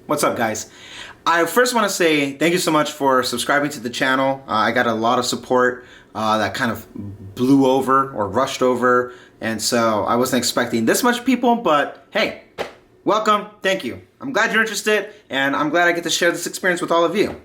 What's up, guys? I first want to say thank you so much for subscribing to the channel. I got a lot of support that kind of blew over or rushed over, and so I wasn't expecting this much people, but hey, welcome, thank you. I'm glad you're interested, and I'm glad I get to share this experience with all of you.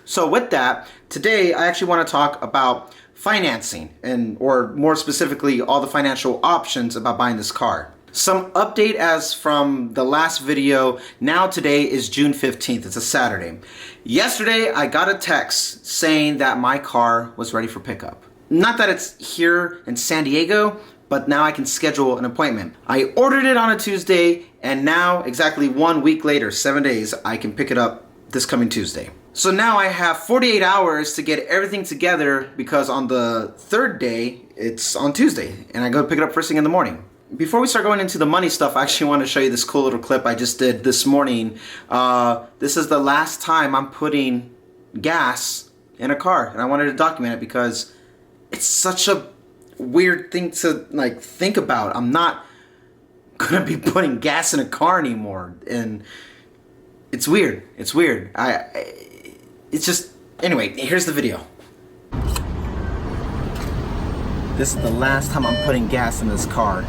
So with that, today I actually want to talk about financing, or more specifically, all the financial options about buying this car. Some update as from the last video. Now today is June 15th. It's a Saturday. Yesterday I got a text saying that my car was ready for pickup. Not that it's here in San Diego, but now I can schedule an appointment. I ordered it on a Tuesday, and now exactly 1 week later, 7 days, I can pick it up this coming Tuesday. So now I have 48 hours to get everything together, because on the third day, it's on Tuesday, and I go pick it up first thing in the morning. Before we start going into the money stuff, I actually want to show you this cool little clip I just did this morning. This is the last time I'm putting gas in a car, and I wanted to document it because it's such a weird thing to think about. I'm not gonna be putting gas in a car anymore, and it's weird. It's weird. It's just, anyway, here's the video. This is the last time I'm putting gas in this car.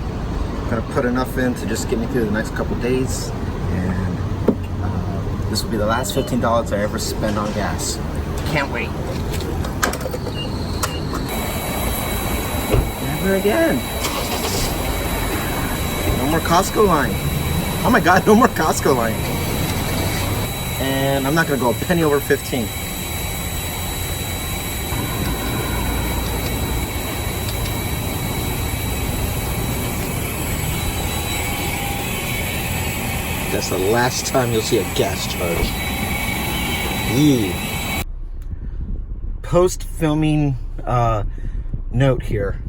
I'm gonna put enough in to just get me through the next couple days, and this will be the last $15 I ever spend on gas. Can't wait. Never again. No more Costco line. Oh my God, no more Costco line. And I'm not gonna go a penny over 15. That's the last time you'll see a gas charge. Yee. Post-filming note here.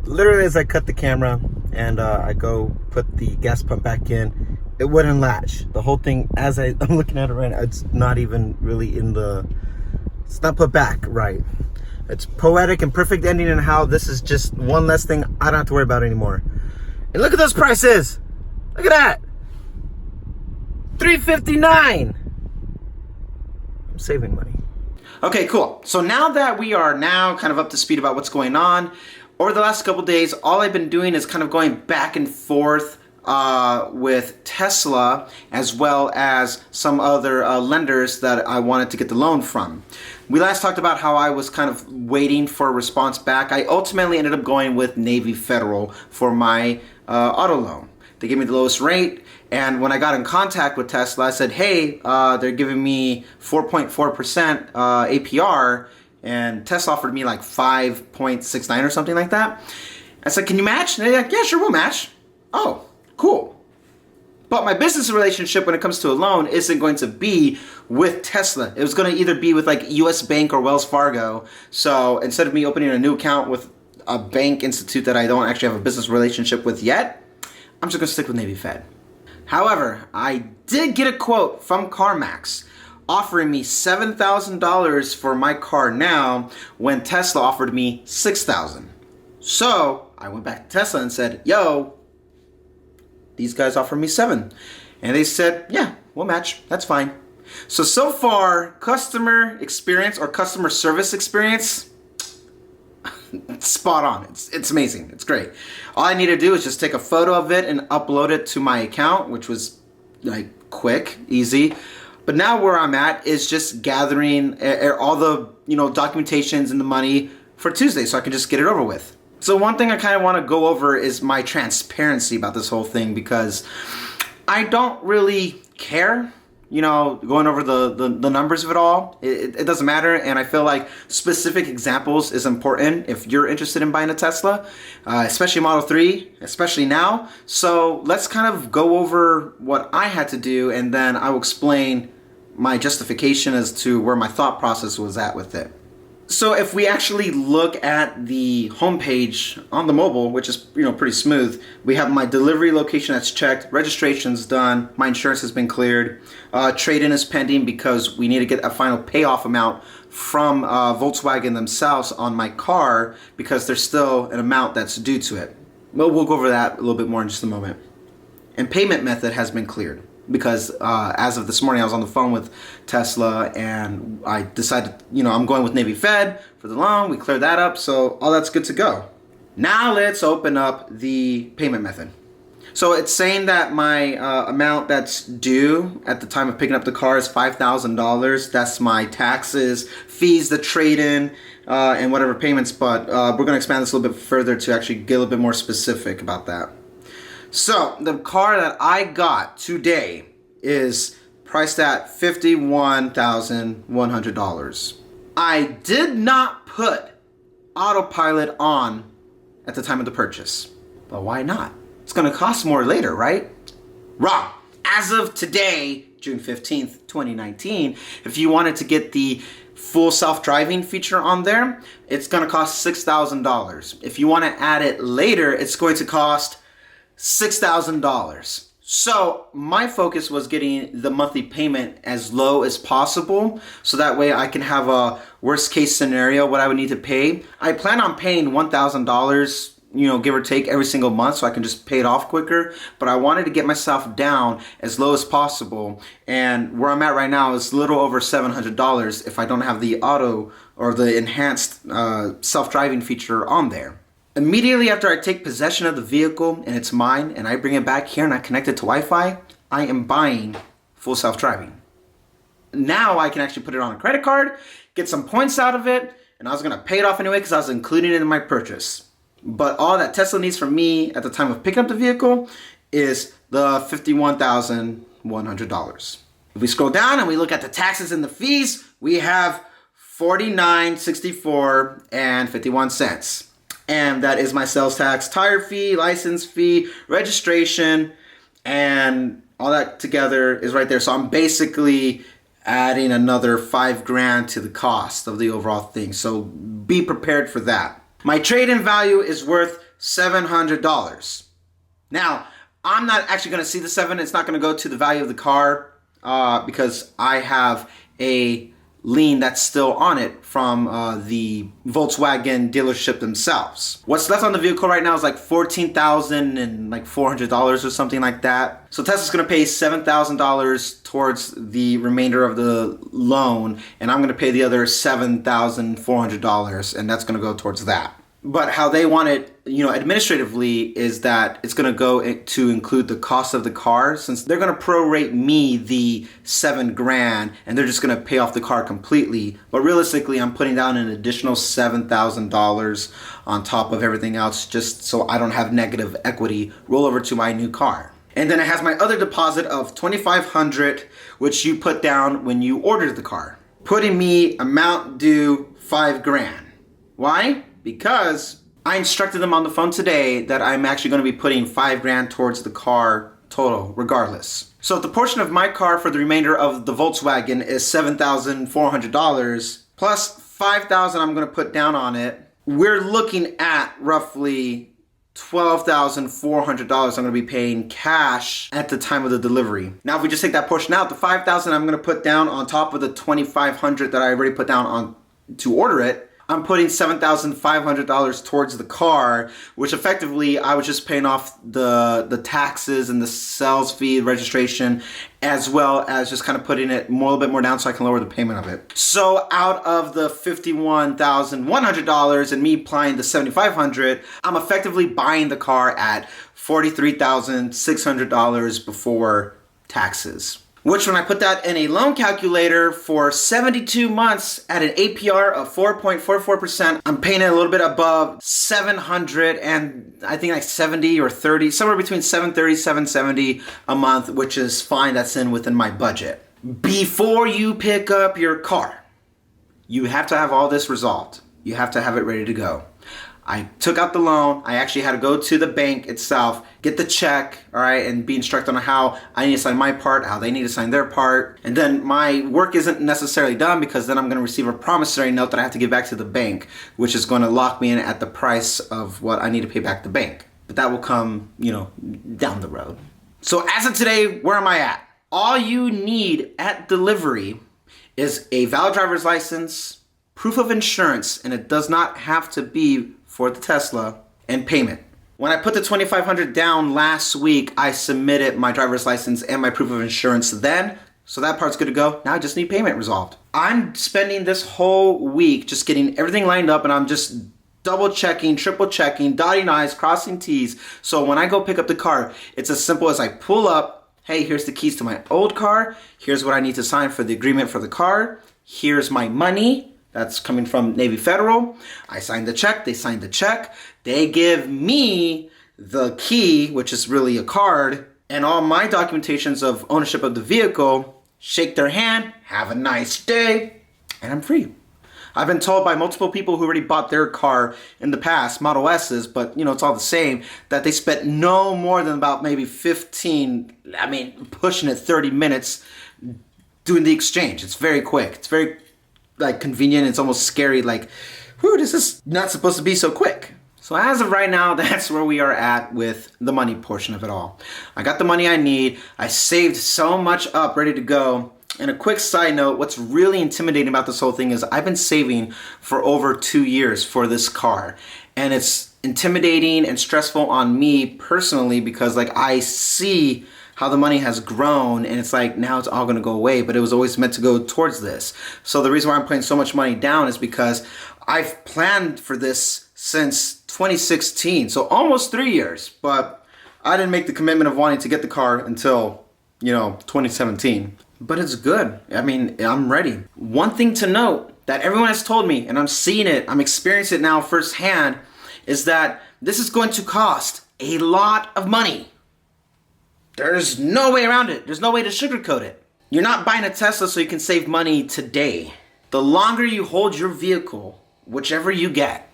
Literally as I cut the camera and I go put the gas pump back in, it wouldn't latch. The whole thing, as I'm looking at it right now, it's not even really it's not put back right. It's poetic and perfect ending in how this is just one less thing I don't have to worry about anymore. And look at those prices. Look at that. $3.59. I'm saving money. Okay, cool. So now that we are kind of up to speed about what's going on, over the last couple days, all I've been doing is kind of going back and forth with Tesla, as well as some other lenders that I wanted to get the loan from. We last talked about how I was kind of waiting for a response back. I ultimately ended up going with Navy Federal for my auto loan. They gave me the lowest rate, and when I got in contact with Tesla, I said, hey, they're giving me 4.4% APR, and Tesla offered me like 5.69 or something like that. I said, can you match? And they're like, yeah, sure, we'll match. Oh, cool. But my business relationship when it comes to a loan isn't going to be with Tesla. It was going to either be with like US Bank or Wells Fargo. So instead of me opening a new account with a bank institute that I don't actually have a business relationship with yet, I'm just going to stick with Navy Fed. However, I did get a quote from CarMax offering me $7,000 for my car now, when Tesla offered me $6,000. So I went back to Tesla and said, yo, these guys offered me $7,000. And they said, yeah, we'll match. That's fine. So far, customer experience or customer service experience, spot on. It's amazing. It's great. All I need to do is just take a photo of it and upload it to my account, which was like quick, easy. But now where I'm at is just gathering all the documentations and the money for Tuesday, so I can just get it over with. So one thing I kind of want to go over is my transparency about this whole thing, because I don't really care, going over the numbers of it all. It doesn't matter, and I feel like specific examples is important if you're interested in buying a Tesla, especially Model 3, especially now. So let's kind of go over what I had to do, and then I will explain my justification as to where my thought process was at with it. So if we actually look at the homepage on the mobile, which is pretty smooth, we have my delivery location that's checked, registration's done, my insurance has been cleared, trade-in is pending because we need to get a final payoff amount from Volkswagen themselves on my car, because there's still an amount that's due to it. Well, we'll go over that a little bit more in just a moment. And payment method has been cleared. because as of this morning I was on the phone with Tesla and I decided, I'm going with Navy Fed for the loan. We cleared that up, so all that's good to go. Now let's open up the payment method. So it's saying that my amount that's due at the time of picking up the car is $5,000. That's my taxes, fees, the trade-in, and whatever payments. But we're going to expand this a little bit further to actually get a little bit more specific about that. So the car that I got today is priced at $51,100. I did not put autopilot on at the time of the purchase. But why not? It's going to cost more later, right? Wrong. As of today, June 15th, 2019, if you wanted to get the full self-driving feature on there, it's going to cost $6,000. If you want to add it later, it's going to cost $6,000. So my focus was getting the monthly payment as low as possible, so that way I can have a worst case scenario what I would need to pay. I plan on paying $1,000, give or take, every single month, so I can just pay it off quicker. But I wanted to get myself down as low as possible, and where I'm at right now is a little over $700 if I don't have the auto or the enhanced self-driving feature on there. Immediately after I take possession of the vehicle and it's mine and I bring it back here and I connect it to Wi-Fi, I am buying full self-driving. Now I can actually put it on a credit card, get some points out of it, and I was going to pay it off anyway because I was including it in my purchase. But all that Tesla needs from me at the time of picking up the vehicle is the $51,100. If we scroll down and we look at the taxes and the fees, we have $49.64 and 51 cents. And that is my sales tax, tire fee, license fee, registration, and all that together is right there. So I'm basically adding another $5,000 to the cost of the overall thing. So be prepared for that. My trade-in value is worth $700. Now, I'm not actually going to see the $7. It's not going to go to the value of the car because I have a lien that's still on it from the Volkswagen dealership themselves. What's left on the vehicle right now is like $14,400 or something like that. So Tesla's going to pay $7,000 towards the remainder of the loan, and I'm going to pay the other $7,400, and that's going to go towards that. But how they want it, administratively, is that it's going to go to include the cost of the car, since they're going to prorate me the $7,000 and they're just going to pay off the car completely. But realistically, I'm putting down an additional $7,000 on top of everything else, just so I don't have negative equity roll over to my new car. And then it has my other deposit of $2,500, which you put down when you ordered the car, putting me amount due $5,000. Why? Because I instructed them on the phone today that I'm actually going to be putting $5,000 towards the car total, regardless. So if the portion of my car for the remainder of the Volkswagen is $7,400 plus $5,000 I'm going to put down on it, we're looking at roughly $12,400 I'm going to be paying cash at the time of the delivery. Now, if we just take that portion out, the $5,000 I'm going to put down on top of the $2,500 that I already put down on to order it, I'm putting $7,500 towards the car, which effectively I was just paying off the taxes and the sales fee, registration, as well as just kind of putting it a little bit more down so I can lower the payment of it. So out of the $51,100 and me applying the $7,500, I'm effectively buying the car at $43,600 before taxes. Which, when I put that in a loan calculator for 72 months at an APR of 4.44%, I'm paying it a little bit above 700 and I think like 70 or 30, somewhere between 730, 770 a month, which is fine. That's within my budget. Before you pick up your car, you have to have all this resolved. You have to have it ready to go. I took out the loan. I actually had to go to the bank itself, get the check, all right, and be instructed on how I need to sign my part, how they need to sign their part. And then my work isn't necessarily done because then I'm going to receive a promissory note that I have to give back to the bank, which is going to lock me in at the price of what I need to pay back the bank. But that will come, down the road. So as of today, where am I at? All you need at delivery is a valid driver's license, proof of insurance, and it does not have to be for the Tesla, and payment. When I put the $2,500 down last week, I submitted my driver's license and my proof of insurance then. So that part's good to go. Now I just need payment resolved. I'm spending this whole week just getting everything lined up, and I'm just double checking, triple checking, dotting I's, crossing T's. So when I go pick up the car, it's as simple as I pull up, hey, here's the keys to my old car. Here's what I need to sign for the agreement for the car. Here's my money. That's coming from Navy Federal. I signed the check. They signed the check. They give me the key, which is really a card, and all my documentations of ownership of the vehicle. Shake their hand. Have a nice day. And I'm free. I've been told by multiple people who already bought their car in the past, Model S's, but you know, it's all the same, that they spent no more than about maybe 15, pushing it 30 minutes doing the exchange. It's very quick. It's very convenient. It's almost scary. Whew, this is not supposed to be so quick. So as of right now, that's where we are at with the money portion of it all. I got the money I need. I saved so much up, ready to go. And a quick side note, what's really intimidating about this whole thing is I've been saving for over 2 years for this car. And it's intimidating and stressful on me personally because I see how the money has grown, and it's now it's all gonna go away, but it was always meant to go towards this. So the reason why I'm putting so much money down is because I've planned for this since 2016, so almost 3 years, but I didn't make the commitment of wanting to get the car until, 2017. But it's good. I'm ready. One thing to note that everyone has told me, and I'm seeing it, I'm experiencing it now firsthand, is that this is going to cost a lot of money. There's no way around it. There's no way to sugarcoat it. You're not buying a Tesla so you can save money today. The longer you hold your vehicle, whichever you get,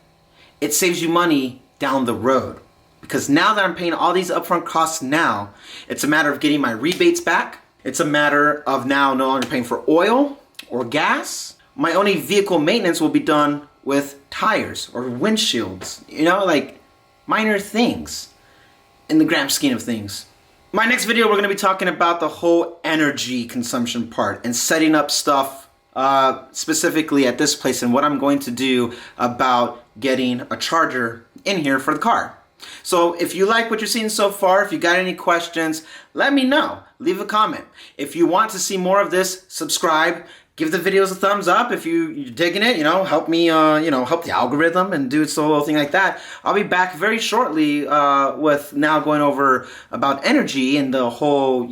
it saves you money down the road. Because now that I'm paying all these upfront costs now, it's a matter of getting my rebates back. It's a matter of now no longer paying for oil or gas. My only vehicle maintenance will be done with tires or windshields. Minor things in the grand scheme of things. My next video, we're going to be talking about the whole energy consumption part and setting up stuff specifically at this place and what I'm going to do about getting a charger in here for the car. So if you like what you're seeing so far, if you got any questions, let me know. Leave a comment. If you want to see more of this, subscribe. Give the videos a thumbs up if you're digging it. Help me, help the algorithm and do its whole thing like that. I'll be back very shortly with now going over about energy and the whole,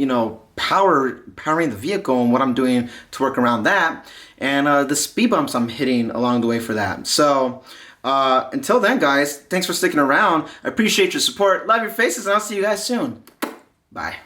powering the vehicle and what I'm doing to work around that, and the speed bumps I'm hitting along the way for that. So until then, guys, thanks for sticking around. I appreciate your support. Love your faces, and I'll see you guys soon. Bye.